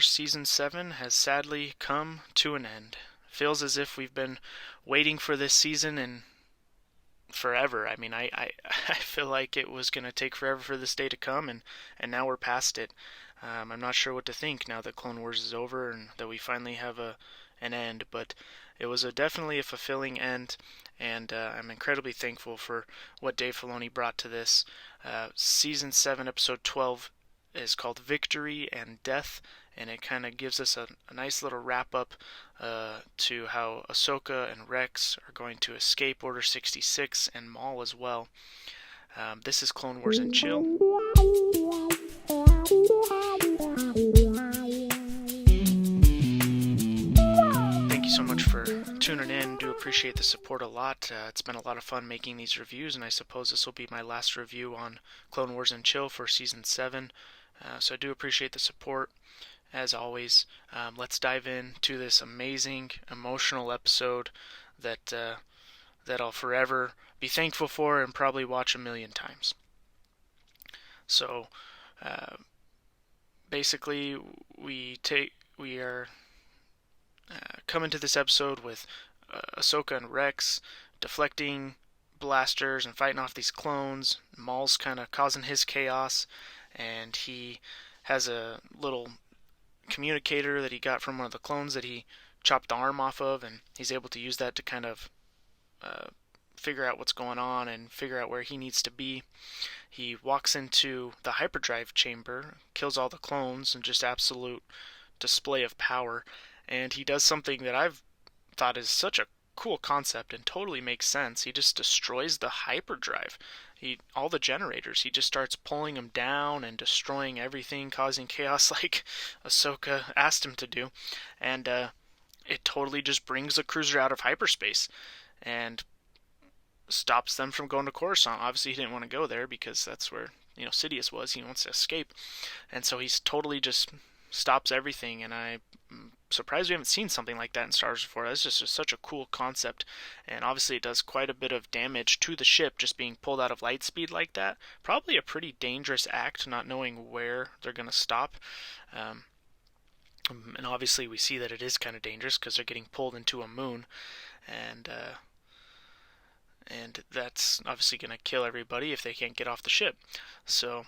Wars Season 7 has sadly come to an end. Feels as if we've been waiting for this season and forever. I mean, I feel like it was going to take forever for this day to come, and now we're past it. I'm not sure what to think now that Clone Wars is over and that we finally have an end, but it was definitely a fulfilling end, and I'm incredibly thankful for what Dave Filoni brought to this. Season 7, Episode 12 is called Victory and Death, and it kind of gives us a nice little wrap up to how Ahsoka and Rex are going to escape Order 66 and Maul as well. This is Clone Wars and Chill. Thank you so much for tuning in. Do appreciate the support a lot. It's been a lot of fun making these reviews, and I suppose this will be my last review on Clone Wars and Chill for Season 7. So I do appreciate the support. As always, let's dive into this amazing, emotional episode that I'll forever be thankful for and probably watch a million times. So, basically, we are coming to this episode with Ahsoka and Rex deflecting blasters and fighting off these clones. Maul's kind of causing his chaos, and he has a little communicator that he got from one of the clones that he chopped the arm off of, and he's able to use that to kind of figure out what's going on and figure out where he needs to be. He walks into the hyperdrive chamber, kills all the clones, and just absolute display of power. And he does something that I've thought is such a cool concept and totally makes sense. He just destroys the hyperdrive. All the generators, he just starts pulling them down and destroying everything, causing chaos like Ahsoka asked him to do. And it totally just brings the cruiser out of hyperspace and stops them from going to Coruscant. Obviously, he didn't want to go there because that's where Sidious was. He wants to escape, and so he's totally just stops everything. And I'm surprised we haven't seen something like that in Star Wars before. That's just such a cool concept, and obviously it does quite a bit of damage to the ship just being pulled out of light speed like that. Probably a pretty dangerous act, not knowing where they're going to stop. And obviously we see that it is kind of dangerous because they're getting pulled into a moon, and that's obviously going to kill everybody if they can't get off the ship. So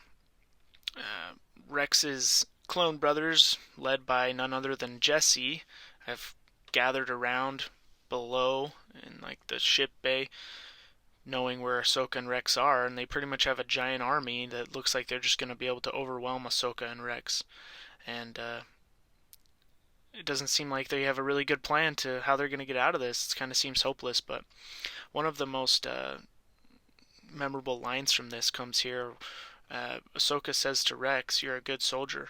Rex's clone brothers, led by none other than Jesse, have gathered around below in like the ship bay, knowing where Ahsoka and Rex are, and they pretty much have a giant army that looks like they're just going to be able to overwhelm Ahsoka and Rex. And it doesn't seem like they have a really good plan to how they're going to get out of this. It kind of seems hopeless, but one of the most memorable lines from this comes here. Ahsoka says to Rex, "You're a good soldier,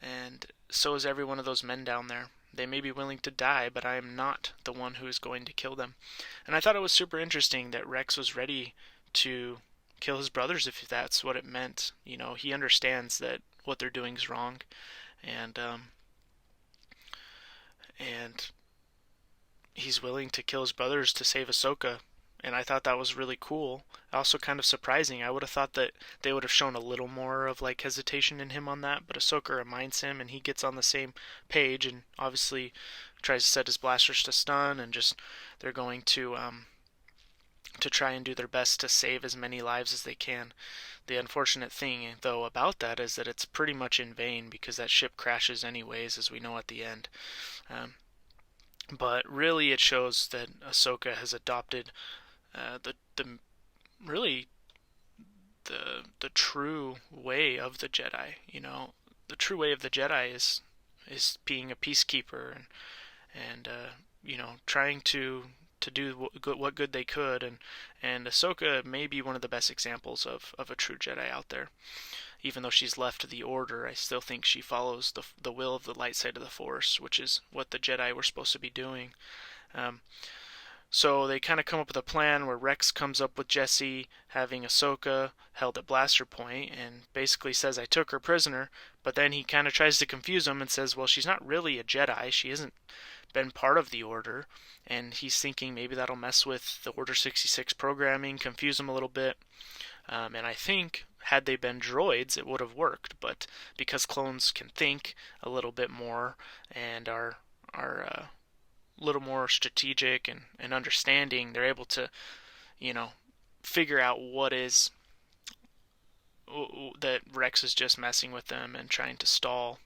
and so is every one of those men down there. They may be willing to die, but I am not the one who is going to kill them." And I thought it was super interesting that Rex was ready to kill his brothers if that's what it meant. He understands that what they're doing is wrong, and he's willing to kill his brothers to save Ahsoka. And I thought that was really cool. Also kind of surprising. I would have thought that they would have shown a little more of like hesitation in him on that, but Ahsoka reminds him and he gets on the same page and obviously tries to set his blasters to stun, and just they're going to try and do their best to save as many lives as they can. The unfortunate thing though about that is that it's pretty much in vain because that ship crashes anyways, as we know at the end. But really it shows that Ahsoka has adopted the true way of the Jedi. The true way of the Jedi is being a peacekeeper and trying to do what good they could, and Ahsoka may be one of the best examples of a true Jedi out there. Even though she's left the Order, I still think she follows the will of the light side of the Force, which is what the Jedi were supposed to be doing. So they kind of come up with a plan where Rex comes up with Jesse having Ahsoka held at blaster point and basically says, "I took her prisoner," but then he kind of tries to confuse him and says, well, she's not really a Jedi, she hasn't been part of the Order, and he's thinking maybe that'll mess with the Order 66 programming, confuse him a little bit. And I think had they been droids, it would have worked. But because clones can think a little bit more and are a little more strategic and understanding, they're able to, you know, figure out what is that Rex is just messing with them and trying to stall.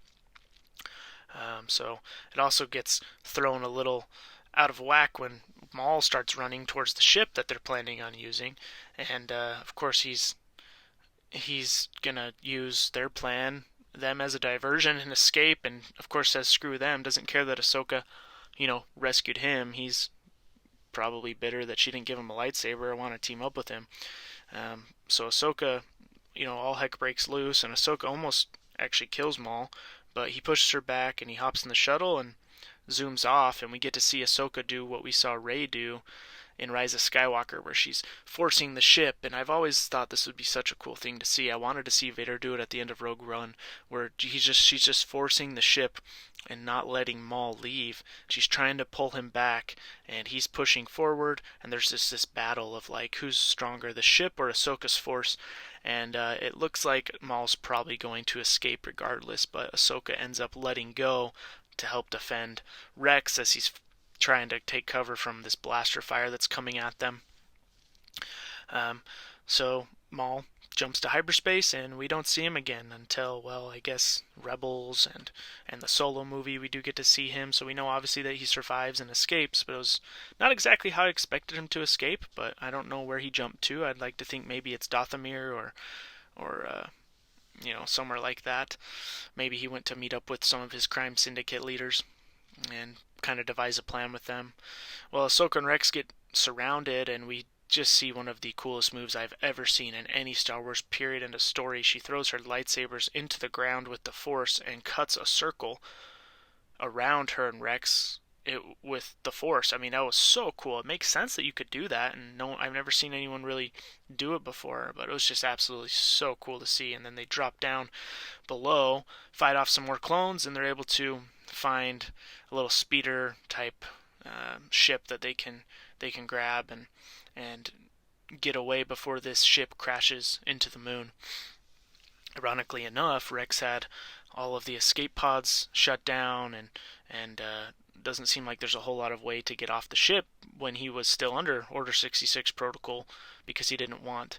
So it also gets thrown a little out of whack when Maul starts running towards the ship that they're planning on using, and of course he's gonna use their plan, them as a diversion and escape, and of course says screw them. Doesn't care that Ahsoka, rescued him. He's probably bitter that she didn't give him a lightsaber or want to team up with him. So Ahsoka, all heck breaks loose, and Ahsoka almost actually kills Maul, but he pushes her back and he hops in the shuttle and zooms off, and we get to see Ahsoka do what we saw Rey do in Rise of Skywalker, where she's forcing the ship. And I've always thought this would be such a cool thing to see. I wanted to see Vader do it at the end of Rogue One, where she's just forcing the ship and not letting Maul leave. She's trying to pull him back, and he's pushing forward, and there's this battle of like who's stronger, the ship or Ahsoka's force. And it looks like Maul's probably going to escape regardless, but Ahsoka ends up letting go to help defend Rex as he's trying to take cover from this blaster fire that's coming at them. So Maul jumps to hyperspace, and we don't see him again until, well, I guess Rebels and the Solo movie. We do get to see him, so we know obviously that he survives and escapes, but it was not exactly how I expected him to escape. But I don't know where he jumped to. I'd like to think maybe it's Dathomir or somewhere like that. Maybe he went to meet up with some of his crime syndicate leaders and kind of devise a plan with them. Well, Ahsoka and Rex get surrounded, and we just see one of the coolest moves I've ever seen in any Star Wars period and a story. She throws her lightsabers into the ground with the Force and cuts a circle around her and Rex with the Force. I mean, that was so cool. It makes sense that you could do that, and no, I've never seen anyone really do it before, but it was just absolutely so cool to see. And then they drop down below, fight off some more clones, and they're able to find a little speeder type ship that they can grab and get away before this ship crashes into the moon. Ironically enough, Rex had all of the escape pods shut down, and doesn't seem like there's a whole lot of way to get off the ship when he was still under Order 66 protocol, because he didn't want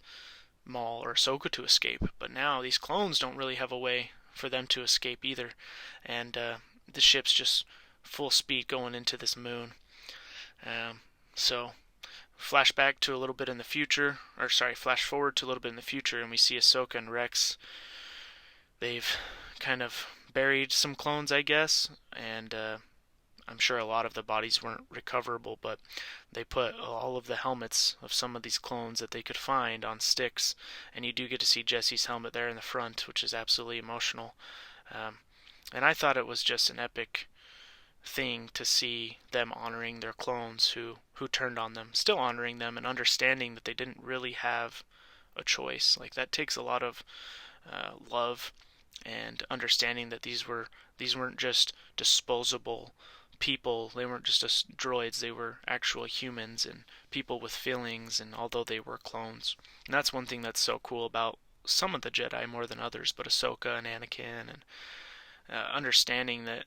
Maul or Ahsoka to escape. But now these clones don't really have a way for them to escape either, and the ship's just full speed going into this moon. So flash forward to a little bit in the future, and we see Ahsoka and Rex. They've kind of buried some clones, I guess, and I'm sure a lot of the bodies weren't recoverable, but they put all of the helmets of some of these clones that they could find on sticks, and you do get to see Jesse's helmet there in the front, which is absolutely emotional. And I thought it was just an epic thing to see them honoring their clones who turned on them, still honoring them and understanding that they didn't really have a choice. Like, that takes a lot of love and understanding that these weren't just disposable people. They weren't just droids. They were actual humans and people with feelings, and although they were clones. And that's one thing that's so cool about some of the Jedi more than others, but Ahsoka and Anakin, and understanding that,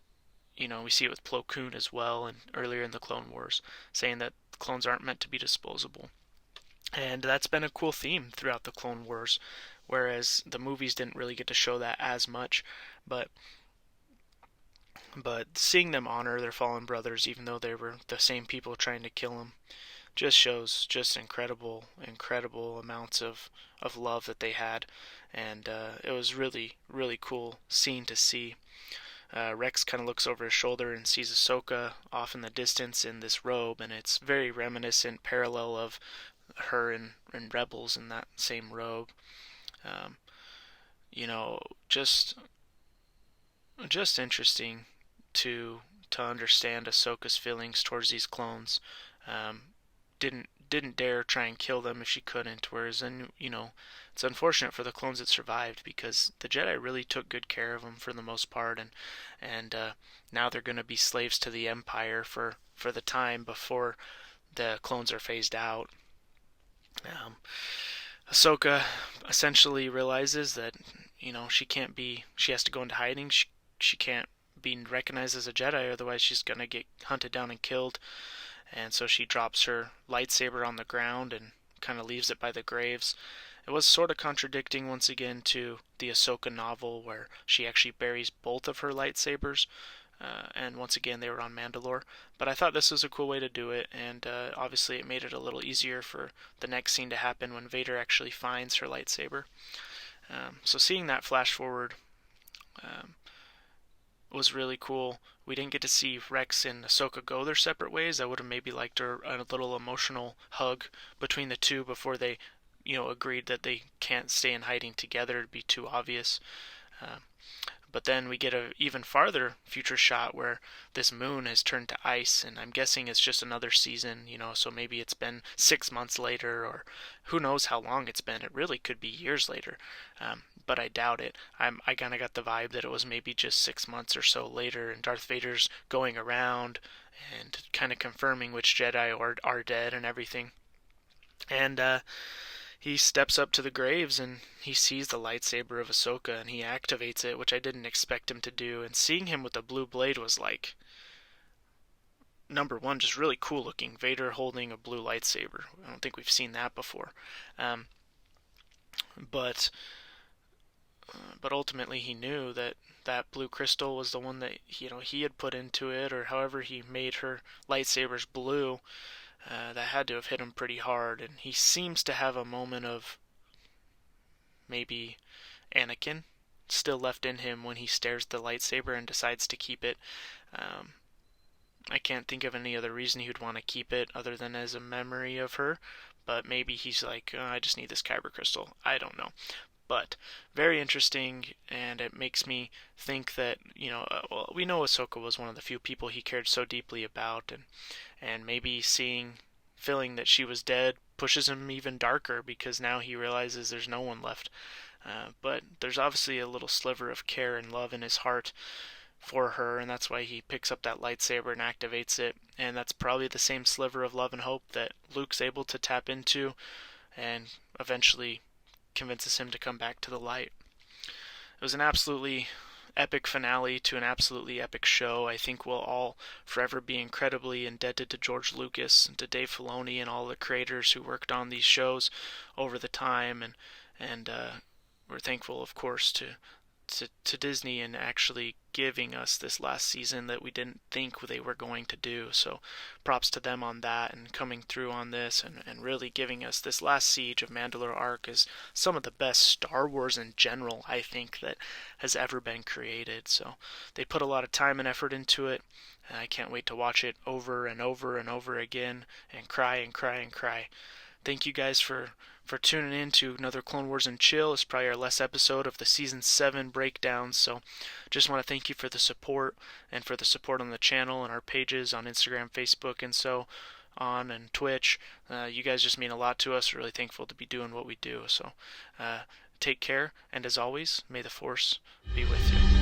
we see it with Plo Koon as well, and earlier in the Clone Wars, saying that clones aren't meant to be disposable. And that's been a cool theme throughout the Clone Wars, whereas the movies didn't really get to show that as much. But seeing them honor their fallen brothers, even though they were the same people trying to kill them, just shows just incredible amounts of love that they had. And it was really, really cool scene to see. Rex kind of looks over his shoulder and sees Ahsoka off in the distance in this robe, and it's very reminiscent, parallel of her in Rebels in that same robe. Just interesting to understand Ahsoka's feelings towards these clones. Didn't dare try and kill them if she couldn't. Whereas, it's unfortunate for the clones that survived, because the Jedi really took good care of them for the most part, and now they're going to be slaves to the Empire for the time before the clones are phased out. Ahsoka essentially realizes that, she has to go into hiding. She can't be recognized as a Jedi, otherwise she's gonna get hunted down and killed. And so she drops her lightsaber on the ground and kind of leaves it by the graves. It was sort of contradicting once again to the Ahsoka novel, where she actually buries both of her lightsabers, and once again they were on Mandalore. But I thought this was a cool way to do it, and obviously it made it a little easier for the next scene to happen when Vader actually finds her lightsaber. So seeing that flash forward um, was really cool. We didn't get to see Rex and Ahsoka go their separate ways. I would have maybe liked a little emotional hug between the two before they, agreed that they can't stay in hiding together. It'd be too obvious. Uh, but then we get a even farther future shot where this moon has turned to ice, and I'm guessing it's just another season, so maybe it's been 6 months later, or who knows how long it's been. It really could be years later, but I doubt it. I kind of got the vibe that it was maybe just 6 months or so later, and Darth Vader's going around and kind of confirming which Jedi are dead and everything. And he steps up to the graves and he sees the lightsaber of Ahsoka and he activates it, which I didn't expect him to do. And seeing him with the blue blade was like, number one, just really cool looking. Vader holding a blue lightsaber. I don't think we've seen that before. Um, but but ultimately he knew that that blue crystal was the one that he had put into it, or however he made her lightsabers blue. That had to have hit him pretty hard, and he seems to have a moment of maybe Anakin still left in him when he stares at the lightsaber and decides to keep it. Um, I can't think of any other reason he would want to keep it other than as a memory of her, but maybe he's like, oh, I just need this kyber crystal. I don't know. But very interesting, and it makes me think that, well, we know Ahsoka was one of the few people he cared so deeply about, and maybe feeling that she was dead pushes him even darker, because now he realizes there's no one left. But there's obviously a little sliver of care and love in his heart for her, and that's why he picks up that lightsaber and activates it. And that's probably the same sliver of love and hope that Luke's able to tap into and eventually convinces him to come back to the light. It was an absolutely epic finale to an absolutely epic show. I think we'll all forever be incredibly indebted to George Lucas and to Dave Filoni and all the creators who worked on these shows over the time, and we're thankful, of course, to Disney and actually giving us this last season that we didn't think they were going to do. So props to them on that, and coming through on this, and really giving us this last siege of Mandalore arc is some of the best Star Wars in general, I think, that has ever been created. So they put a lot of time and effort into it, and I can't wait to watch it over and over and over again and cry and cry and cry. Thank you guys for tuning in to another Clone Wars and Chill. It's probably our last episode of the Season 7 breakdown, so just want to thank you for the support, and for the support on the channel and our pages on Instagram, Facebook, and so on, and Twitch. You guys just mean a lot to us. We're really thankful to be doing what we do, so take care, and as always, may the Force be with you.